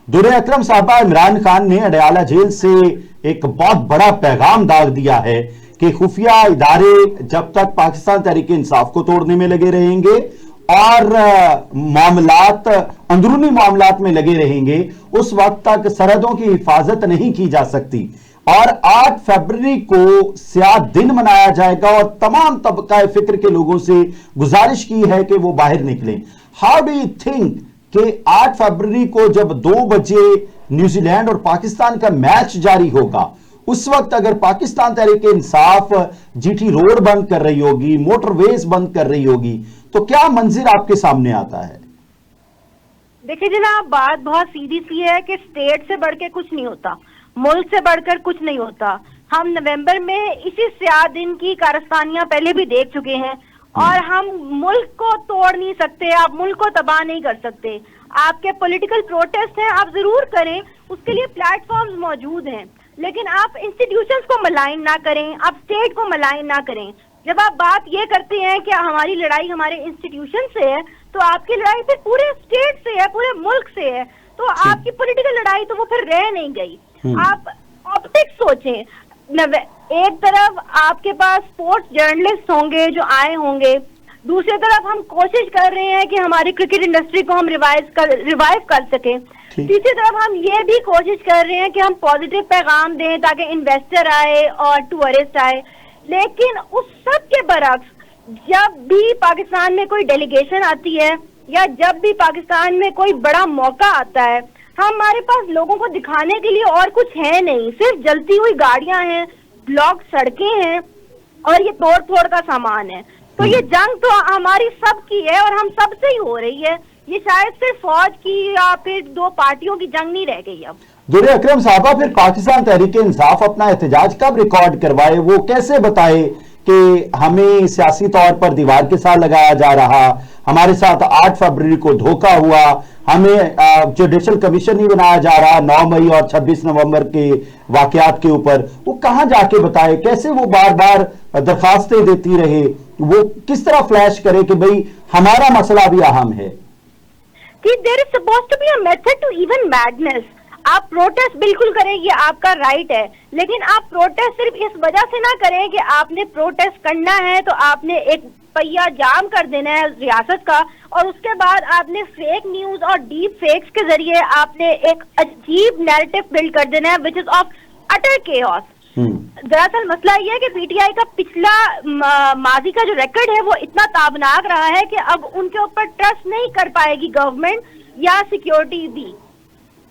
दुर अकरम साहबा, इमरान खान ने अडयाला जेल से एक बहुत बड़ा पैगाम दाग दिया है कि खुफिया इदारे जब तक पाकिस्तान तहरीक इंसाफ को तोड़ने में लगे रहेंगे और मामलात अंदरूनी मामलात में लगे रहेंगे, उस वक्त तक सरहदों की हिफाजत नहीं की जा सकती। और 8 फरवरी को स्याह दिन मनाया जाएगा और तमाम तबका फिक्र के लोगों से गुजारिश की है कि वो बाहर निकलें। हाउ डू यू थिंक कि 8 फरवरी को जब 2 बजे न्यूजीलैंड और पाकिस्तान का मैच जारी होगा, उस वक्त अगर पाकिस्तान तहरीक इंसाफ जीटी रोड बंद कर रही होगी, मोटरवेज बंद कर रही होगी, तो क्या मंजिर आपके सामने आता है? देखिए जनाब, बात बहुत सीधी सी है कि स्टेट से बढ़ के कुछ नहीं होता, मुल्क से बढ़कर कुछ नहीं होता। हम नवंबर में इसी स्याह दिन की कारस्तानियां पहले भी देख चुके हैं और हम मुल्क को तोड़ नहीं सकते, आप मुल्क को तबाह नहीं कर सकते। आपके पॉलिटिकल प्रोटेस्ट हैं, आप जरूर करें, उसके लिए प्लेटफॉर्म्स मौजूद हैं, लेकिन आप इंस्टीट्यूशंस को मलाइन ना करें, आप स्टेट को मलाइन ना करें। जब आप बात ये करते हैं कि हमारी लड़ाई हमारे इंस्टीट्यूशन से है, तो आपकी लड़ाई फिर पूरे स्टेट से है, पूरे मुल्क से है, तो आपकी पॉलिटिकल लड़ाई तो वो फिर रह नहीं गई। आप ऑप्टिक्स सोचें, एक तरफ आपके पास स्पोर्ट्स जर्नलिस्ट होंगे जो आए होंगे, दूसरी तरफ हम कोशिश कर रहे हैं कि हमारी क्रिकेट इंडस्ट्री को हम रिवाइव कर सकें, तीसरी तरफ हम ये भी कोशिश कर रहे हैं कि हम पॉजिटिव पैगाम दें ताकि इन्वेस्टर आए और टूरिस्ट आए। लेकिन उस सब के बरक्स जब भी पाकिस्तान में कोई डेलीगेशन आती है या जब भी पाकिस्तान में कोई बड़ा मौका आता है, हमारे पास लोगों को दिखाने के लिए और कुछ है नहीं, सिर्फ जलती हुई गाड़ियां हैं, ब्लॉक सड़कें हैं और ये तोड़ फोड़ का सामान है। तो ये जंग तो हमारी सब की है और हम सब से ही हो रही है, ये शायद सिर्फ फौज की या फिर 2 पार्टियों की जंग नहीं रह गई। अब दुर अकरम साहबा, फिर पाकिस्तान तहरीक इंसाफ अपना एहतजाज कब रिकॉर्ड करवाए, वो कैसे बताए कि हमें सियासी तौर पर दीवार के साथ लगाया जा रहा, हमारे साथ 8 फरवरी को धोखा हुआ, हमें जुडिशल कमीशन नहीं बनाया जा रहा 9 मई और 26 नवंबर के वाकयात के ऊपर, वो कहां जाके बताए, कैसे वो बार बार दरखास्तें देती रहे, वो किस तरह फ्लैश करे कि भाई हमारा मसला भी अहम है? There is supposed to be a method to even madness. आप प्रोटेस्ट बिल्कुल करें, ये आपका राइट है, लेकिन आप प्रोटेस्ट सिर्फ इस वजह से ना करें कि आपने प्रोटेस्ट करना है तो आपने एक पहिया जाम कर देना है रियासत का और उसके बाद आपने फेक न्यूज और डीप फेक्स के जरिए आपने एक अजीब नैरेटिव बिल्ड कर देना है which is of utter chaos. दरअसल मसला ये है कि पीटीआई का पिछला माजी का जो रिकॉर्ड है वो इतना ताबनाक रहा है कि अब उनके ऊपर ट्रस्ट नहीं कर पाएगी गवर्नमेंट या सिक्योरिटी भी।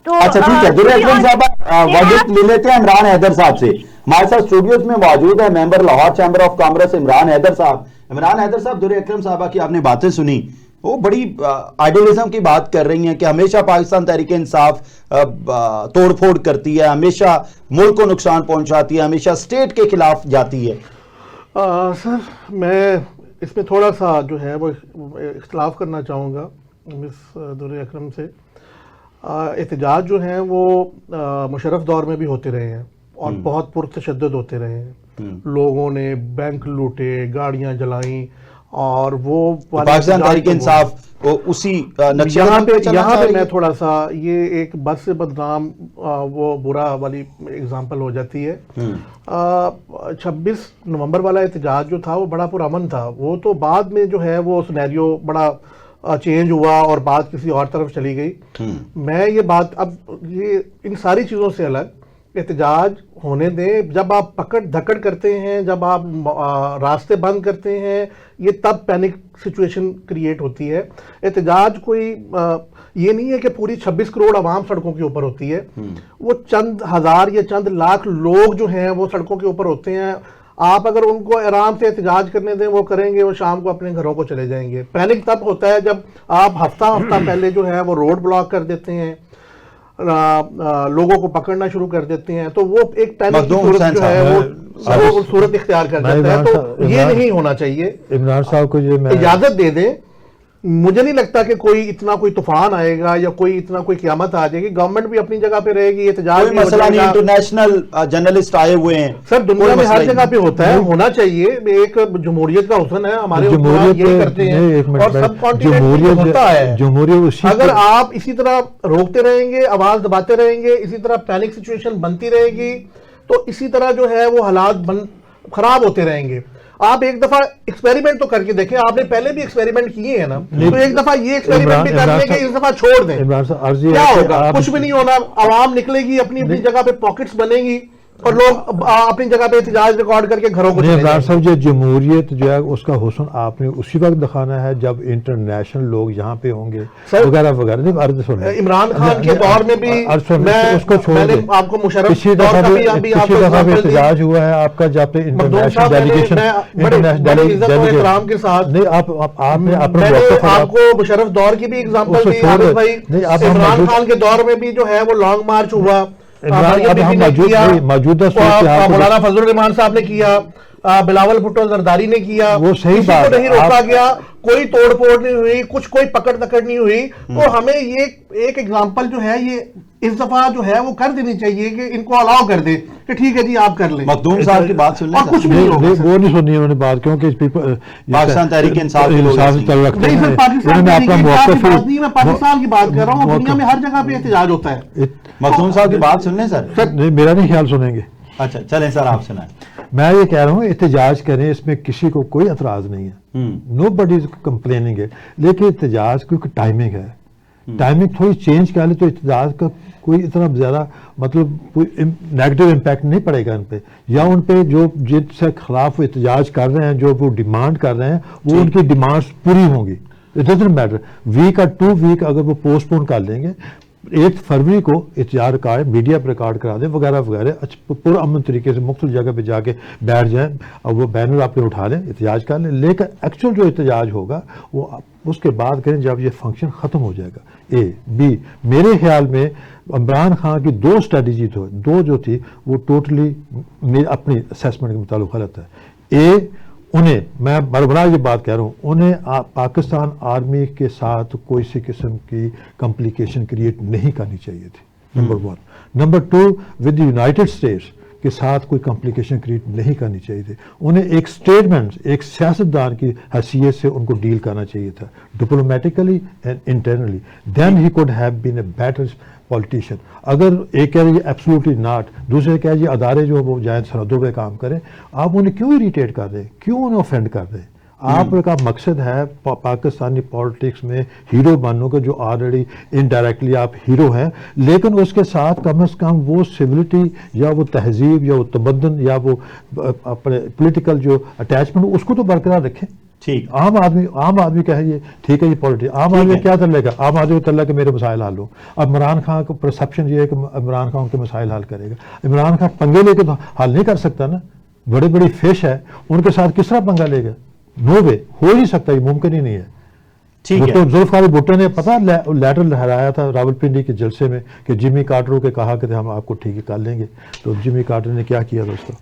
तो अच्छा ठीक है, दुर अकरम साहब वाजिब ले लेते हैं इमरान हैदर साहब से। हमारे साथ स्टूडियोज में मौजूद है member Lahore chamber of commerce Imran Haider sahab. Imran Haider साहब, दुर अकरम साहबा की आपने बातें सुनी, वो बड़ी आइडियलिज्म की बात कर रही हैं कि हमेशा पाकिस्तान तहरीक इंसाफ तोड़ फोड़ करती है, हमेशा मुल्क को नुकसान पहुंचाती है, हमेशा स्टेट के खिलाफ जाती है। सर मैं इसमें थोड़ा सा जो है वो इख्तलाफ करना चाहूँगा मिस दुर अकरम से। एहतजाज जो हैं वो मुशर्रफ दौर में भी होते रहे हैं और बहुत पुरतशद्दुद होते रहे हैं। लोगों ने बैंक लूटे, गाड़ियां जलाई और वो पाकिस्तान तहरीक इंसाफ उसी यहाँ पे मैं थोड़ा सा ये एक बद से बदनाम वो बुरा वाली एग्जांपल हो जाती है। 26 नवंबर वाला एहतजाज जो था वो बड़ा पुरअमन था, वो तो बाद में जो है वो सिनेरियो बड़ा चेंज हुआ और बात किसी और तरफ चली गई। मैं ये बात अब ये इन सारी चीज़ों से अलग एहतजाज होने दें। जब आप पकड़ धकड़ करते हैं, जब आप रास्ते बंद करते हैं, ये तब पैनिक सिचुएशन क्रिएट होती है। एहतजाज कोई ये नहीं है कि पूरी 26 करोड़ आवाम सड़कों के ऊपर होती है, वो चंद हज़ार या चंद लाख लोग जो हैं वो सड़कों के ऊपर होते हैं। आप अगर उनको आराम से एहतजाज करने दें वो करेंगे, वो शाम को अपने घरों को चले जाएंगे। पैनिक तब होता है जब आप हफ्ता पहले जो है वो रोड ब्लॉक कर देते हैं, लोगों को पकड़ना शुरू कर देते हैं, तो वो एक पैनिक की सूरत जो है वो सूरत इख्तियार कर देता है। तो ये नहीं होना चाहिए। इमरान साहब को इजाजत दे दें مجھے نہیں لگتا کہ کوئی اتنا کوئی طوفان آئے گا یا کوئی اتنا کوئی قیامت آ جائے گی. گورنمنٹ بھی اپنی جگہ پہ رہے گی, احتجاج کوئی بھی ہو مسئلہ جائے نہیں, گا. انٹرنیشنل جرنلسٹ آئے ہوئے ہیں. سر دنیا کوئی میں ہر مسئلہ جگہ پہ ہوتا ہے, ہونا چاہیے. ایک جمہوریت کا حسن ہے, ہمارے حکمران یہی کرتے ہیں اور سب کانٹیننٹ میں ہوتا ہے. جمہوریت اگر آپ اسی طرح روکتے رہیں گے, آواز دباتے رہیں گے, اسی طرح پینک سچویشن بنتی رہے گی, تو اسی طرح جو ہے وہ حالات خراب ہوتے رہیں گے. آپ ایک دفعہ ایکسپیریمنٹ تو کر کے دیکھیں, آپ نے پہلے بھی ایکسپیریمنٹ کیے ہیں نا, تو ایک دفعہ یہ ایکسپیریمنٹ بھی کر لیں کہ اس دفعہ چھوڑ دیں. کیا ہوگا؟ کچھ بھی نہیں ہونا. عوام نکلے گی, اپنی اپنی جگہ پہ پاکٹس بنے گی اور لوگ اپنی جگہ پہ احتجاج ریکارڈ کر کے گھروں کو چلے عمران جائیں. صاحب, یہ جمہوریت جو ہے اس کا حسن آپ نے اسی وقت دکھانا ہے جب انٹرنیشنل لوگ یہاں پہ ہوں گے وغیرہ وغیرہ. نہیں عرض سنیں, عمران خان کے دور میں بھی اس کو چھوڑ میں نے دیں. آپ کو مشرف پچھلی دور دفعہ کا بھی بھی احتجاج ہوا ہے آپ کا, جب پہ انٹرنیشنل ڈیلیگیشن احترام کے ساتھ نہیں آپ نے اپنا میں نے موقف آپ کو مشرف دور کی بھی اگزامپل دی. عابد بھائی, عمران خان کے دور میں بھی جو ہے وہ لانگ مارچ ہوا, موجودہ مولانا فضل الرحمان صاحب نے کیا, بلاول بھٹو زرداری نے کیا, وہ صحیح کسی بات کو نہیں روکا گیا, کوئی توڑ پھوڑ نہیں ہوئی, کوئی پکڑ دکڑ نہیں ہوئی. تو ہمیں یہ ایک ایگزامپل جو ہے یہ اس دفعہ جو ہے وہ کر دینی چاہیے کہ ان کو الاؤ کر دے کہ ٹھیک ہے جی آپ کر لیں. مخدوم صاحب کی بات سن لیں. اور کچھ بھی نہیں ہوگا. وہ نہیں سنی انہوں نے بات, کیونکہ پاکستان تحریک انصاف چل رکھتے نہیں ہیں. سر, پاکستان کی بات نہیں, میں پاکستان کی بات کر رہا ہوں. دنیا میں ہر جگہ پہ احتجاج ہوتا ہے. مخدوم صاحب کی بات سن لیں سر. نہیں, میرا نہیں خیال سنیں گے. اچھا چلیں سر, آپ سنائیں. میں یہ کہہ رہا ہوں احتجاج کریں, اس میں کسی کو کوئی اعتراض نہیں ہے, نو بڈی از کمپلیننگ ہے, لیکن احتجاج کی ٹائمنگ ہے. ٹائمنگ تھوڑی چینج کر لے تو احتجاج کا کوئی اتنا زیادہ مطلب کوئی نیگیٹو امپیکٹ نہیں پڑے گا ان پہ, یا ان پہ جو جن سے خلاف احتجاج کر رہے ہیں, جو وہ ڈیمانڈ کر رہے ہیں, وہ ان کی ڈیمانڈز پوری ہوں گی. اٹ ڈزنٹ میٹر ویک اور 2 ویک اگر وہ پوسٹ پون کر لیں گے, 8 فروری کو احتجاج ریکارڈ میڈیا پہ ریکارڈ کرا دیں وغیرہ وغیرہ, پرامن طریقے سے مختلف جگہ پہ جا کے بیٹھ جائیں اور وہ بینر آپ نے اٹھا لیں, احتجاج کر لیں. لیکن ایکچوئل جو احتجاج ہوگا وہ اس کے بعد کریں جب یہ فنکشن ختم ہو جائے گا. اے بی, میرے خیال میں عمران خان کی 2 اسٹریٹجی جو تھی وہ ٹوٹلی اپنی اسیسمنٹ کے مطابق غلط ہے. انہیں میں بربرا یہ بات کہہ رہا ہوں, انہیں پاکستان آرمی کے ساتھ کوئی سی قسم کی کمپلیکیشن کریٹ نہیں کرنی چاہیے تھی, number 1. Number 2, with United States کے ساتھ کوئی کمپلیکیشن کریٹ نہیں کرنی چاہیے تھی. انہیں ایک اسٹیٹمنٹ, ایک سیاستدان کی حیثیت سے ان کو ڈیل کرنا چاہیے تھا, diplomatically and internally. Then he could have been a better politician. اگر ایک کہہ رہے ایبسولوٹلی ناٹ, دوسرے کہہ رہے ادارے جو وہ جائیں سرحدوں پہ کام کریں, آپ انہیں کیوں اریٹیٹ کر رہے ہیں, کیوں انہیں اوفینڈ کر رہے ہیں؟ آپ کا مقصد ہے پاکستانی پالیٹکس میں ہیرو بننے کا, جو آلریڈی انڈائریکٹلی آپ ہیرو ہیں, لیکن اس کے ساتھ کم از کم وہ سویلٹی یا وہ تہذیب یا وہ تمدن یا وہ اپنے پولیٹیکل جو اٹیچمنٹ اس کو تو برقرار رکھیں. ٹھیک, عام آدمی کہے ٹھیک ہے یہ پالیٹکس, عام آدمی کیا تر لے گا, عام آدمی کو تر لے کہ میرے مسائل حل ہو. اب عمران خان کا پرسپشن یہ ہے کہ عمران خان کے مسائل حل کرے گا. عمران خان پنگے لے کے تو حل نہیں کر سکتا نا, بڑی بڑی فش ہے, ان کے ساتھ کس طرح پنگا لے گا؟ نو وے, ہو نہیں سکتا, یہ ممکن ہی نہیں ہے. ٹھیک ہے. تو ذوالفقار بھٹو نے پتہ لیٹر لہرایا تھا راولپنڈی کے جلسے میں کہ جمی کارٹر کو کہا کہ ہم آپ کو ٹھیک کر لیں گے, تو جمی کارٹر نے کیا کیا دوستو؟